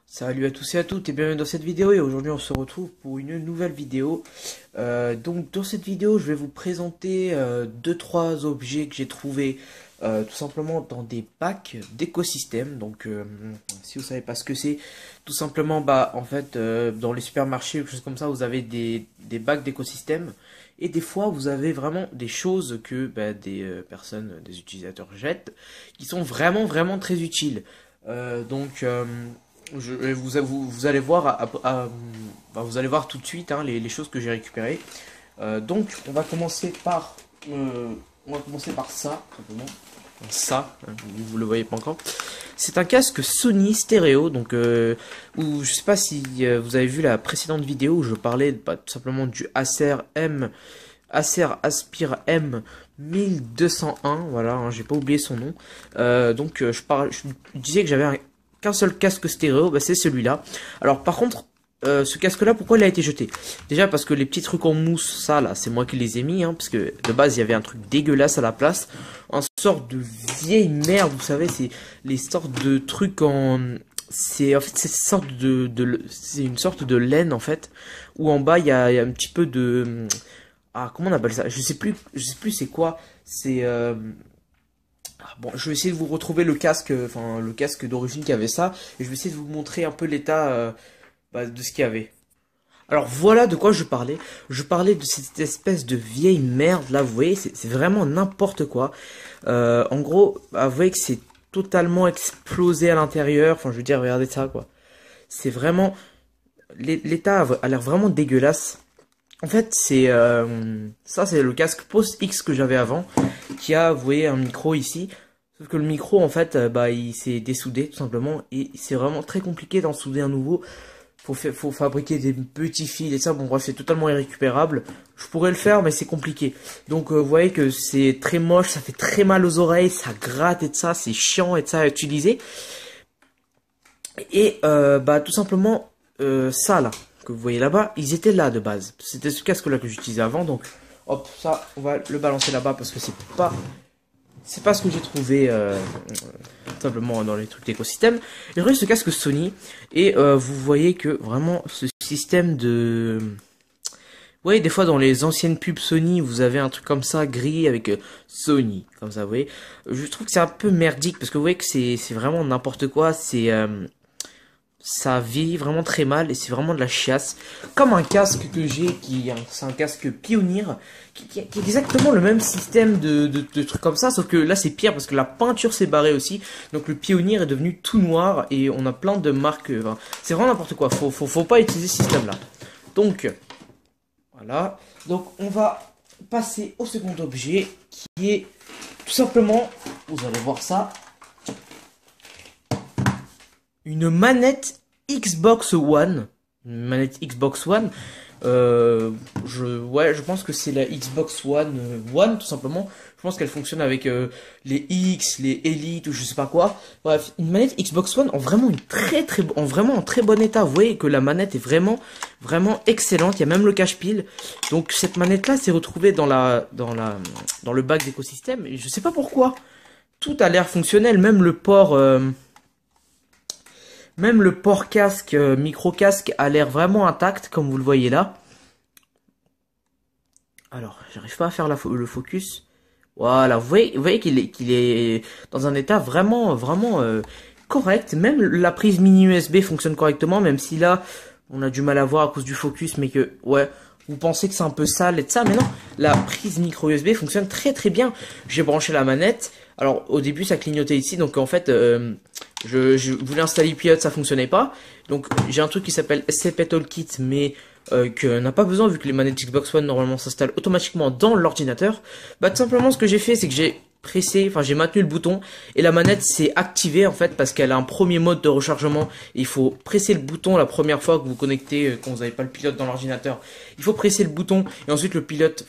Salut à tous et à toutes et bienvenue dans cette vidéo et aujourd'hui on se retrouve pour une nouvelle vidéo. Donc dans cette vidéo je vais vous présenter 2-3 objets que j'ai trouvés tout simplement dans des packs d'écosystèmes. Donc si vous savez pas ce que c'est, tout simplement en fait dans les supermarchés ou quelque chose comme ça vous avez des bacs d'écosystèmes. Et des fois, vous avez vraiment des choses que des personnes, des utilisateurs jettent, qui sont vraiment très utiles. Vous allez voir, vous allez voir tout de suite hein, les choses que j'ai récupérées. Donc, on va commencer par ça, simplement. Ça, hein, vous le voyez pas encore. C'est un casque Sony stéréo, donc où je sais pas si vous avez vu la précédente vidéo où je parlais tout simplement du Acer Aspire M 1201, voilà, hein, j'ai pas oublié son nom. Je disais que j'avais qu'un seul casque stéréo, c'est celui-là. Alors par contre, ce casque-là, pourquoi il a été jeté? Déjà parce que les petits trucs en mousse, ça là, c'est moi qui les ai mis, hein, parce que de base il y avait un truc dégueulasse à la place, une sorte de vieille merde, vous savez, c'est les sortes de trucs en, c'est en fait c'est une sorte de laine en fait, où en bas il y a un petit peu de, comment on appelle ça? Je sais plus c'est quoi. C'est bon, je vais essayer de vous retrouver le casque, enfin le casque d'origine qui avait ça, et je vais essayer de vous montrer un peu l'état de ce qu'il y avait. Alors voilà de quoi je parlais. Je parlais de cette espèce de vieille merde là, vous voyez, c'est vraiment n'importe quoi. En gros, vous voyez que c'est totalement explosé à l'intérieur. Enfin, je veux dire, regardez ça quoi. C'est vraiment, l'état a l'air vraiment dégueulasse. En fait, ça, c'est le casque Post X que j'avais avant, qui a, vous voyez, un micro ici. Sauf que le micro, en fait, il s'est dessoudé, tout simplement, et c'est vraiment très compliqué d'en souder un nouveau. Faut fabriquer des petits fils et ça, bon bref, c'est totalement irrécupérable. Je pourrais le faire, mais c'est compliqué. Donc, vous voyez que c'est très moche, ça fait très mal aux oreilles, ça gratte et de ça, c'est chiant et de ça à utiliser. Et, tout simplement, ça, là que vous voyez là-bas, ils étaient là de base. C'était ce casque-là que j'utilisais avant, donc hop, ça, on va le balancer là-bas parce que c'est pas ce que j'ai trouvé simplement dans les trucs d'écosystème. J'ai trouvé ce casque Sony et vous voyez que vraiment ce système de, vous voyez des fois dans les anciennes pubs Sony, vous avez un truc comme ça gris avec Sony, comme ça, vous voyez. Je trouve que c'est un peu merdique parce que vous voyez que c'est vraiment n'importe quoi. Ça vieillit vraiment très mal et c'est vraiment de la chiasse. Comme un casque que j'ai, c'est un casque Pioneer, qui a exactement le même système de trucs comme ça, sauf que là c'est pire parce que la peinture s'est barrée aussi. Donc le Pioneer est devenu tout noir et on a plein de marques. Enfin, c'est vraiment n'importe quoi, faut pas utiliser ce système là. Donc, voilà. Donc on va passer au second objet qui est tout simplement, vous allez voir ça, une manette Xbox One. Une manette Xbox One. Je pense que c'est la Xbox One One, tout simplement. Je pense qu'elle fonctionne avec les X, les Elite ou je sais pas quoi. Bref, une manette Xbox One en vraiment en très bon état. Vous voyez que la manette est vraiment excellente. Il y a même le cache-pile. Donc cette manette là s'est retrouvée dans le bac d'écosystème et je sais pas pourquoi. Tout a l'air fonctionnel, même le port casque, micro-casque a l'air vraiment intact, comme vous le voyez là. Alors, j'arrive pas à faire le focus. Voilà, vous voyez qu'il est dans un état vraiment correct. Même la prise mini USB fonctionne correctement, même si là, on a du mal à voir à cause du focus, mais que, ouais, vous pensez que c'est un peu sale et de ça, mais non, la prise micro USB fonctionne très bien. J'ai branché la manette. Alors, au début, ça clignotait ici, donc en fait, je voulais installer Pilote, ça fonctionnait pas. Donc j'ai un truc qui s'appelle SC Petal Kit, mais que n'a pas besoin vu que les manettes Xbox One normalement s'installent automatiquement dans l'ordinateur. Tout simplement ce que j'ai fait, c'est que j'ai maintenu le bouton et la manette s'est activée en fait parce qu'elle a un premier mode de rechargement. Il faut presser le bouton la première fois que vous connectez, quand vous n'avez pas le pilote dans l'ordinateur. Il faut presser le bouton et ensuite le pilote,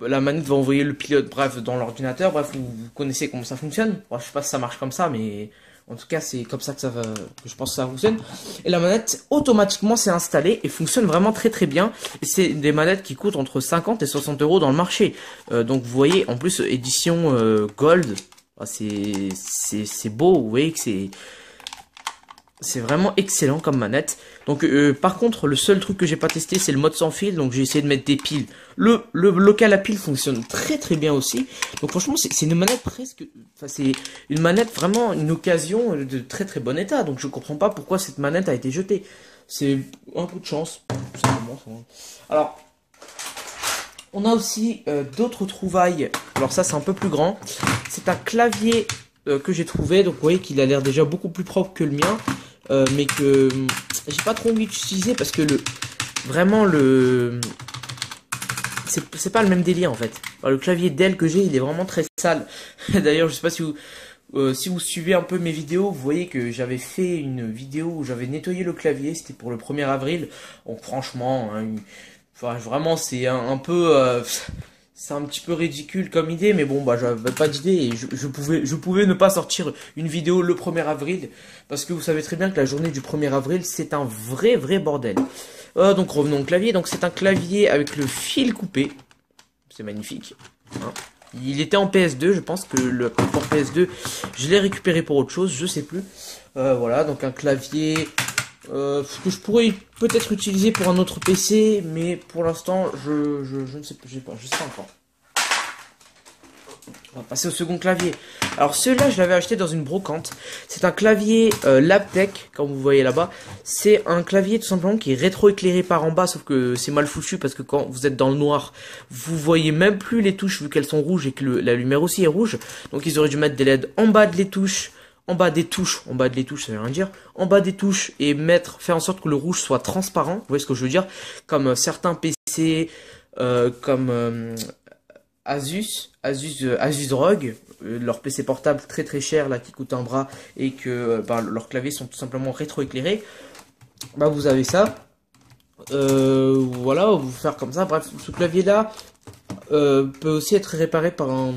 la manette va envoyer le pilote, bref, dans l'ordinateur. Bref, vous connaissez comment ça fonctionne. Bon, je sais pas si ça marche comme ça, mais en tout cas, c'est comme ça que je pense que ça fonctionne. Et la manette, automatiquement, s'est installée et fonctionne vraiment très bien. Et c'est des manettes qui coûtent entre 50 et 60 euros dans le marché. Donc, vous voyez, en plus, édition Gold, c'est beau. Vous voyez que C'est vraiment excellent comme manette. Donc par contre le seul truc que j'ai pas testé c'est le mode sans fil. Donc j'ai essayé de mettre des piles. Le local à piles fonctionne très très bien aussi. Donc franchement c'est une manette presque. Enfin c'est une manette vraiment une occasion de très très bon état. Donc je comprends pas pourquoi cette manette a été jetée. C'est un coup de chance. Tout simplement. Alors on a aussi d'autres trouvailles. Alors ça c'est un peu plus grand. C'est un clavier que j'ai trouvé. Donc vous voyez qu'il a l'air déjà beaucoup plus propre que le mien. Mais que j'ai pas trop envie d'utiliser parce que vraiment c'est pas le même délire en fait. Alors, le clavier Dell que j'ai il est vraiment très sale. D'ailleurs je sais pas si vous suivez un peu mes vidéos, vous voyez que j'avais fait une vidéo où j'avais nettoyé le clavier, c'était pour le 1er avril. Donc franchement, hein, enfin, vraiment c'est un peu c'est un petit peu ridicule comme idée, mais bon, bah, j'avais pas d'idée et je pouvais ne pas sortir une vidéo le 1er avril, parce que vous savez très bien que la journée du 1er avril, c'est un vrai bordel. Donc revenons au clavier, donc c'est un clavier avec le fil coupé, c'est magnifique. Hein. Il était en PS2, je pense que le port PS2, je l'ai récupéré pour autre chose, je sais plus. Voilà, donc un clavier que je pourrais peut-être utiliser pour un autre PC, mais pour l'instant, je ne sais pas, je sais pas encore. On va passer au second clavier. Alors celui-là, je l'avais acheté dans une brocante. C'est un clavier Labtech, comme vous voyez là-bas. C'est un clavier tout simplement qui est rétro-éclairé par en bas, sauf que c'est mal foutu parce que quand vous êtes dans le noir, vous voyez même plus les touches vu qu'elles sont rouges et que la lumière aussi est rouge. Donc ils auraient dû mettre des LED en bas de les touches. En bas des touches, ça veut rien dire, en bas des touches et faire en sorte que le rouge soit transparent, vous voyez ce que je veux dire, comme certains PC, comme Asus ROG, leur PC portable très cher là qui coûte un bras et que leurs claviers sont tout simplement rétro-éclairés, bah vous avez ça, voilà, vous faire comme ça, bref, ce clavier là peut aussi être réparé par un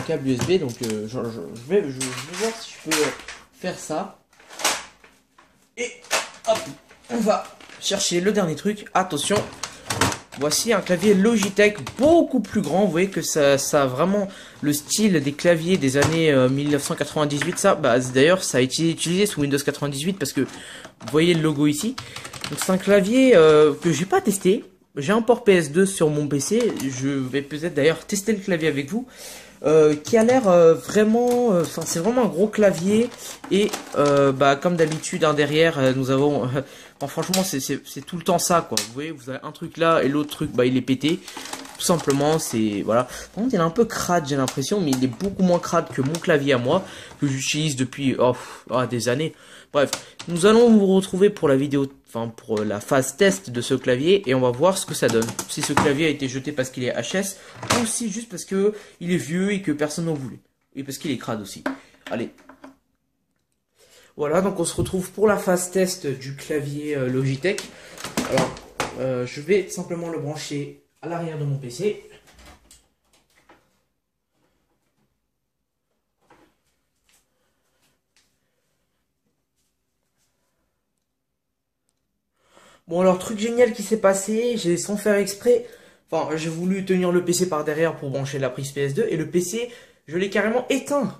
câble USB, donc je vais voir si je peux faire ça. Et hop, on va chercher le dernier truc. Attention, voici un clavier Logitech beaucoup plus grand. Vous voyez que ça a vraiment le style des claviers des années 1998. Ça, d'ailleurs, ça a été utilisé sous Windows 98 parce que vous voyez le logo ici. Donc c'est un clavier que j'ai pas testé. J'ai un port PS2 sur mon PC. Je vais peut-être d'ailleurs tester le clavier avec vous. Qui a l'air vraiment, enfin c'est vraiment un gros clavier et comme d'habitude hein, derrière nous avons, franchement c'est tout le temps ça quoi. Vous voyez, vous avez un truc là et l'autre truc il est pété. Tout simplement c'est voilà. Par contre il est un peu crade j'ai l'impression, mais il est beaucoup moins crade que mon clavier à moi que j'utilise depuis des années. Bref, nous allons vous retrouver pour la vidéo, enfin pour la phase test de ce clavier et on va voir ce que ça donne. Si ce clavier a été jeté parce qu'il est HS ou si juste parce que il est vieux et que personne n'en voulait. Et parce qu'il est crade aussi. Allez. Voilà, donc on se retrouve pour la phase test du clavier Logitech. Alors, je vais simplement le brancher à l'arrière de mon PC. Bon alors truc génial qui s'est passé, j'ai sans faire exprès, enfin j'ai voulu tenir le PC par derrière pour brancher la prise PS2 et le PC je l'ai carrément éteint.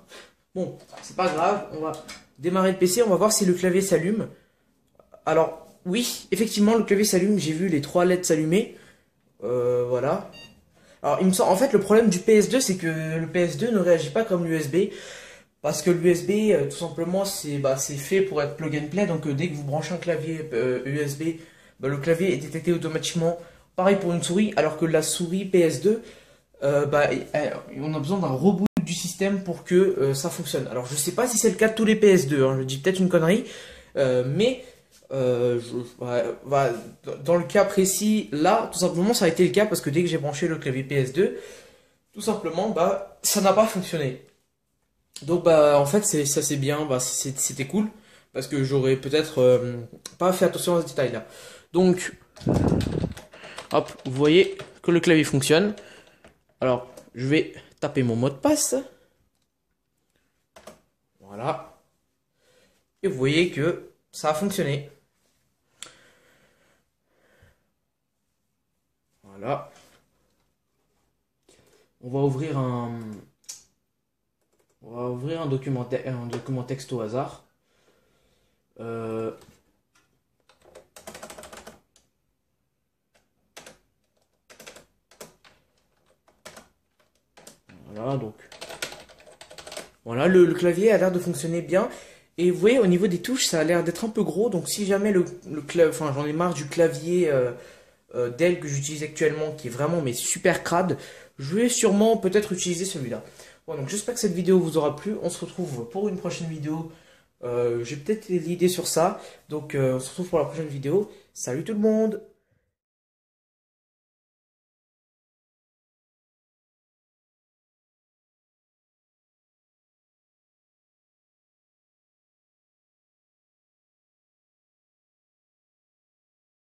Bon c'est pas grave, on va démarrer le PC, on va voir si le clavier s'allume. Alors oui effectivement le clavier s'allume, j'ai vu les 3 LED s'allumer, voilà. Alors il me semble, en fait le problème du PS2 c'est que le PS2 ne réagit pas comme l'USB. Parce que l'USB, tout simplement, c'est fait pour être plug and play. Donc, dès que vous branchez un clavier USB, le clavier est détecté automatiquement. Pareil pour une souris, alors que la souris PS2, on a besoin d'un reboot du système pour que ça fonctionne. Alors, je sais pas si c'est le cas de tous les PS2. Hein, je dis peut-être une connerie, mais dans le cas précis, là, tout simplement, ça a été le cas parce que dès que j'ai branché le clavier PS2, tout simplement, ça n'a pas fonctionné. Donc en fait ça c'est bien, c'était cool parce que j'aurais peut-être pas fait attention à ce détail là. Donc hop, vous voyez que le clavier fonctionne. Alors je vais taper mon mot de passe. Voilà. Et vous voyez que ça a fonctionné. Voilà. On va ouvrir un document texte au hasard. Voilà, donc... Voilà, le clavier a l'air de fonctionner bien. Et vous voyez, au niveau des touches, ça a l'air d'être un peu gros. Donc si jamais enfin, j'en ai marre du clavier Dell que j'utilise actuellement, qui est vraiment mais super crade, je vais sûrement peut-être utiliser celui-là. Bon, donc j'espère que cette vidéo vous aura plu. On se retrouve pour une prochaine vidéo. J'ai peut-être l'idée sur ça. Donc on se retrouve pour la prochaine vidéo. Salut tout le monde!